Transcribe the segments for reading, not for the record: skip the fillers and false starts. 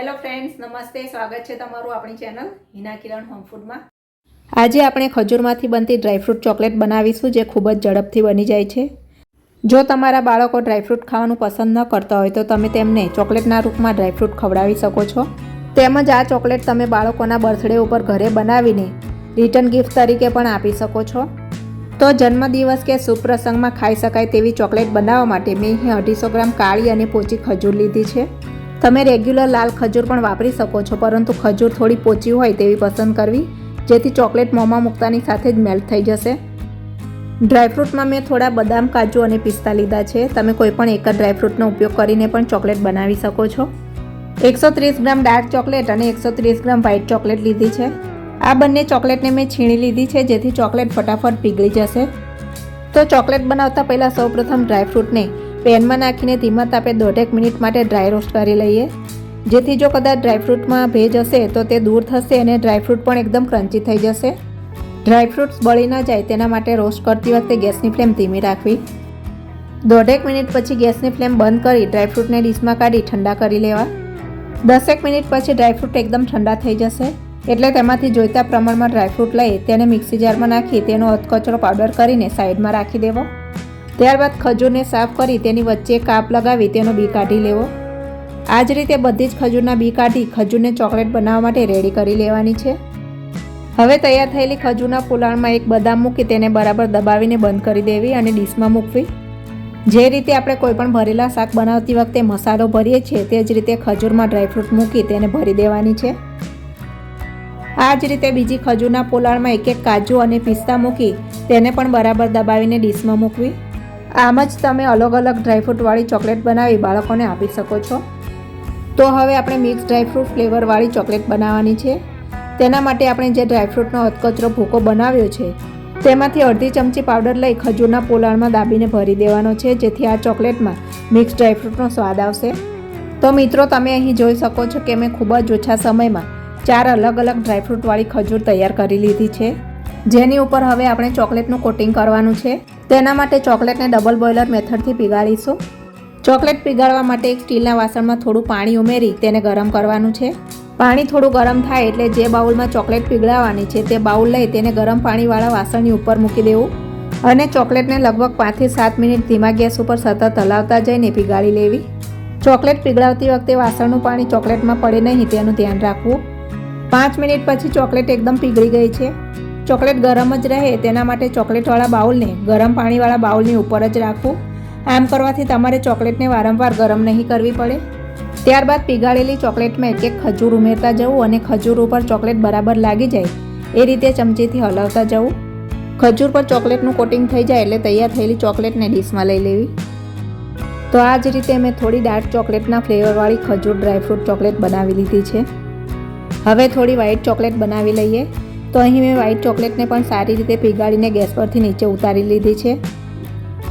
Hello friends, નમસ્તે. સ્વાગત છે તમારું આપણી ચેનલ હિના કિરણ હોમ ફૂડમાં. આજે આપણે ખજૂરમાંથી બનતી ડ્રાયફ્રૂટ ચોકલેટ બનાવીશું, જે ખૂબ જ ઝડપથી બની જાય છે. જો તમારા બાળકો ડ્રાયફ્રૂટ ખાવાનું પસંદ ન કરતા હોય તો તમે તેમને ચોકલેટના રૂપમાં ડ્રાયફ્રૂટ ખવડાવી શકો છો. તેમજ આ ચોકલેટ તમે બાળકોના બર્થડે ઉપર ઘરે બનાવીને રિટર્ન ગિફ્ટ તરીકે પણ આપી શકો છો. તો જન્મદિવસ કે શુભ પ્રસંગમાં ખાઈ શકાય તેવી ચોકલેટ બનાવવા માટે મેં અહીં 250 ગ્રામ કાળી અને પોચી ખજૂર લીધી છે. તમે રેગ્યુલર લાલ ખજૂર પણ વાપરી શકો છો, પરંતુ ખજૂર થોડી પોચી હોય તેવી પસંદ કરવી, જેથી ચોકલેટ મોંમાં મૂકતાની સાથે જ મેલ્ટ થઈ જશે. ડ્રાયફ્રૂટમાં મેં થોડા બદામ, કાજુ અને પિસ્તા લીધા છે. તમે કોઈ પણ એક જ ડ્રાયફ્રૂટનો ઉપયોગ કરીને પણ ચોકલેટ બનાવી શકો છો. 130 ગ્રામ ડાર્ક ચોકલેટ અને 130 ગ્રામ વ્હાઇટ ચોકલેટ લીધી છે. આ બંને ચોકલેટને મેં છીણી લીધી છે, જેથી ચોકલેટ ફટાફટ પીગળી જશે. તો ચોકલેટ બનાવતા પહેલાં સૌપ્રથમ ડ્રાયફ્રૂટને પેનમાં નાખીને ધીમા તાપે 1.5 મિનિટ માટે ડ્રાય રોસ્ટ કરી લઈએ, જેથી જો કદાચ ડ્રાયફ્રૂટમાં ભેજ હશે તો તે દૂર થશે અને ડ્રાયફ્રૂટ પણ એકદમ ક્રન્ચી થઈ જશે. ડ્રાયફ્રૂટ્સ બળી ન જાય તેના માટે રોસ્ટ કરતી વખતે ગેસની ફ્લેમ ધીમી રાખવી. 1.5 મિનિટ પછી ગેસની ફ્લેમ બંધ કરી ડ્રાયફ્રૂટને ડીશમાં કાઢી ઠંડા કરી લેવા. 10 મિનિટ પછી ડ્રાયફ્રૂટ એકદમ ઠંડા થઈ જશે, એટલે તેમાંથી જોઈતા પ્રમાણમાં ડ્રાયફ્રૂટ લઈ તેને મિક્સી જારમાં નાખી તેનો અધકચરો પાવડર કરીને સાઈડમાં રાખી દેવો. ત્યારબાદ ખજૂરને સાફ કરી તેની વચ્ચે કાપ લગાવી તેનો બી કાઢી લેવો. આ જ રીતે બધી જ ખજૂરના બી કાઢી ખજૂરને ચોકલેટ બનાવવા માટે રેડી કરી લેવાની છે. હવે તૈયાર થયેલી ખજૂરના પોલાણમાં એક બદામ મૂકી તેને બરાબર દબાવીને બંધ કરી દેવી અને ડીશમાં મૂકવી. જે રીતે આપણે કોઈપણ ભરેલા શાક બનાવતી વખતે મસાલો ભરીએ છીએ તે જ રીતે ખજૂરમાં ડ્રાયફ્રૂટ મૂકી તેને ભરી દેવાની છે. આ જ રીતે બીજી ખજૂરના પોલાણમાં એક કાજુ અને પિસ્તા મૂકી તેને પણ બરાબર દબાવીને ડીશમાં મૂકવી. આમ જ તમે અલગ અલગ ડ્રાયફ્રૂટવાળી ચોકલેટ બનાવી બાળકોને આપી શકો છો. તો હવે આપણે મિક્સ ડ્રાયફ્રૂટ ફ્લેવરવાળી ચોકલેટ બનાવવાની છે. તેના માટે આપણે જે ડ્રાયફ્રૂટનો અધકચરો ભૂકો બનાવ્યો છે તેમાંથી અડધી ચમચી પાવડર લઈ ખજૂરના પોલાણમાં દાબીને ભરી દેવાનો છે, જેથી આ ચોકલેટમાં મિક્સ ડ્રાયફ્રૂટનો સ્વાદ આવશે. તો મિત્રો, તમે અહીં જોઈ શકો છો કે મેં ખૂબ જ ઓછા સમયમાં 4 અલગ અલગ ડ્રાયફ્રૂટવાળી ખજૂર તૈયાર કરી લીધી છે, જેની ઉપર હવે આપણે ચોકલેટનું કોટિંગ કરવાનું છે. તેના માટે ચોકલેટને ડબલ બોઇલર મેથડથી પીગાળીશું. ચોકલેટ પીગાળવા માટે એક સ્ટીલના વાસણમાં થોડું પાણી ઉમેરી તેને ગરમ કરવાનું છે. પાણી થોડું ગરમ થાય એટલે જે બાઉલમાં ચોકલેટ પીગળાવવાની છે તે બાઉલ લઈ તેને ગરમ પાણીવાળા વાસણની ઉપર મૂકી દેવું અને ચોકલેટને લગભગ 5 થી 7 મિનિટ ધીમા ગેસ ઉપર સતત હલાવતા જઈને પીગાળી લેવી. ચોકલેટ પીગળાવતી વખતે વાસણનું પાણી ચોકલેટમાં પડે નહીં તેનું ધ્યાન રાખવું. 5 મિનિટ પછી ચોકલેટ એકદમ પીગળી ગઈ છે. ચોકલેટ ગરમ જ રહે તેના માટે ચોકલેટવાળા બાઉલને ગરમ પાણીવાળા બાઉલની ઉપર જ રાખવું. આમ કરવાથી તમારે ચોકલેટને વારંવાર ગરમ નહીં કરવી પડે. ત્યારબાદ પીગાળેલી ચોકલેટમાં એક ખજૂર ઉમેરતા જવું અને ખજૂર ઉપર ચોકલેટ બરાબર લાગી જાય એ રીતે ચમચીથી હલાવતા જવું. ખજૂર પર ચોકલેટનું કોટિંગ થઈ જાય એટલે તૈયાર થયેલી ચોકલેટને ડીશમાં લઈ લેવી. તો આ જ રીતે મેં થોડી ડાર્ક ચોકલેટના ફ્લેવરવાળી ખજૂર ડ્રાયફ્રૂટ ચોકલેટ બનાવી લીધી છે. હવે થોડી વ્હાઇટ ચોકલેટ બનાવી લઈએ. તો અહીં મેં વ્હાઇટ ચોકલેટને પણ સારી રીતે પીગાળીને ગેસ પરથી નીચે ઉતારી લીધી છે.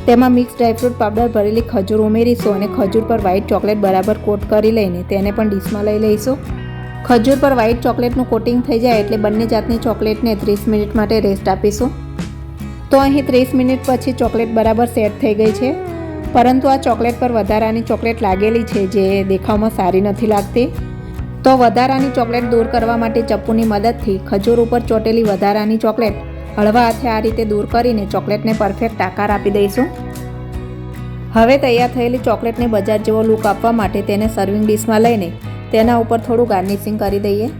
તેમાં મિક્સ ડ્રાયફ્રૂટ પાવડર ભરેલી ખજૂર ઉમેરીશું અને ખજૂર પર વ્હાઇટ ચોકલેટ બરાબર કોટ કરી લઈને તેને પણ ડીશમાં લઈ લઈશું. ખજૂર પર વ્હાઇટ ચોકલેટનું કોટિંગ થઈ જાય એટલે બંને જાતની ચોકલેટને 30 મિનિટ માટે રેસ્ટ આપીશું. તો અહીં 30 મિનિટ પછી ચોકલેટ બરાબર સેટ થઈ ગઈ છે, પરંતુ આ ચોકલેટ પર વધારાની ચોકલેટ લાગેલી છે જે દેખાવમાં સારી નથી લાગતી. તો વધારાની ચોકલેટ દૂર કરવા માટે ચપ્પુની મદદથી ખજૂર ઉપર ચોટેલી વધારાની ચોકલેટ હળવા હાથે આ રીતે દૂર કરીને ચોકલેટને પરફેક્ટ આકાર આપી દઈશું. હવે તૈયાર થયેલી ચોકલેટને બજાર જેવો લુક આપવા માટે તેને સર્વિંગ ડીશમાં લઈને તેના ઉપર થોડું ગાર્નિશિંગ કરી દઈએ.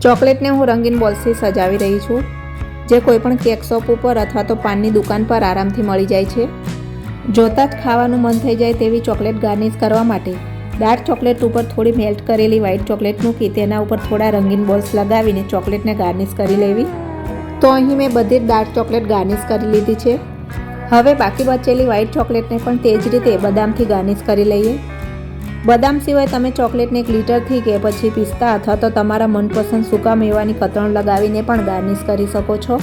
ચોકલેટને હું રંગીન બોલ્સથી સજાવી રહી છું, જે કોઈપણ કેક શોપ ઉપર અથવા તો પાનની દુકાન પર આરામથી મળી જાય છે. જોતાં જ ખાવાનું મન થઈ જાય તેવી ચોકલેટ ગાર્નિશ કરવા માટે ડાર્ક ચોકલેટ ઉપર થોડી મેલ્ટ કરેલી વ્હાઇટ ચોકલેટ મૂકી તેના ઉપર થોડા રંગીન બોલ્સ લગાવીને ચોકલેટને ગાર્નિશ કરી લેવી. તો અહીં મેં બધી જ ડાર્ક ચોકલેટ ગાર્નિશ કરી લીધી છે. હવે બાકી બચેલી વ્હાઇટ ચોકલેટને પણ તે જ રીતે બદામથી ગાર્નિશ કરી લઈએ. બદામ સિવાય તમે ચોકલેટને ગ્લિટરથી કે પછી પિસ્તા અથવા તો તમારા મનપસંદ સૂકા મેવાની કતરણ લગાવીને પણ ગાર્નિશ કરી શકો છો.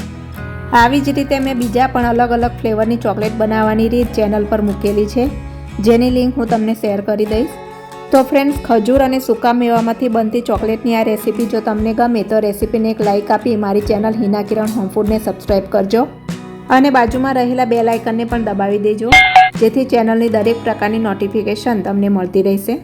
આવી જ રીતે મેં બીજા પણ અલગ અલગ ફ્લેવરની ચોકલેટ બનાવવાની રીત ચેનલ પર મૂકેલી છે, જેની લિંક હું તમને શેર કરી દઈશ. તો ફ્રેન્ડ્સ, ખજૂર અને સૂકા મેવામાંથી બનતી ચોકલેટની આ રેસીપી જો તમને ગમે તો રેસીપીને એક લાઇક આપી મારી ચેનલ હિના કિરણ હોમ ફૂડને સબસ્ક્રાઈબ કરજો અને બાજુમાં રહેલા બેલ આઇકનને પણ દબાવી દેજો, જેથી ચેનલની દરેક પ્રકારની નોટિફિકેશન તમને મળતી રહેશે.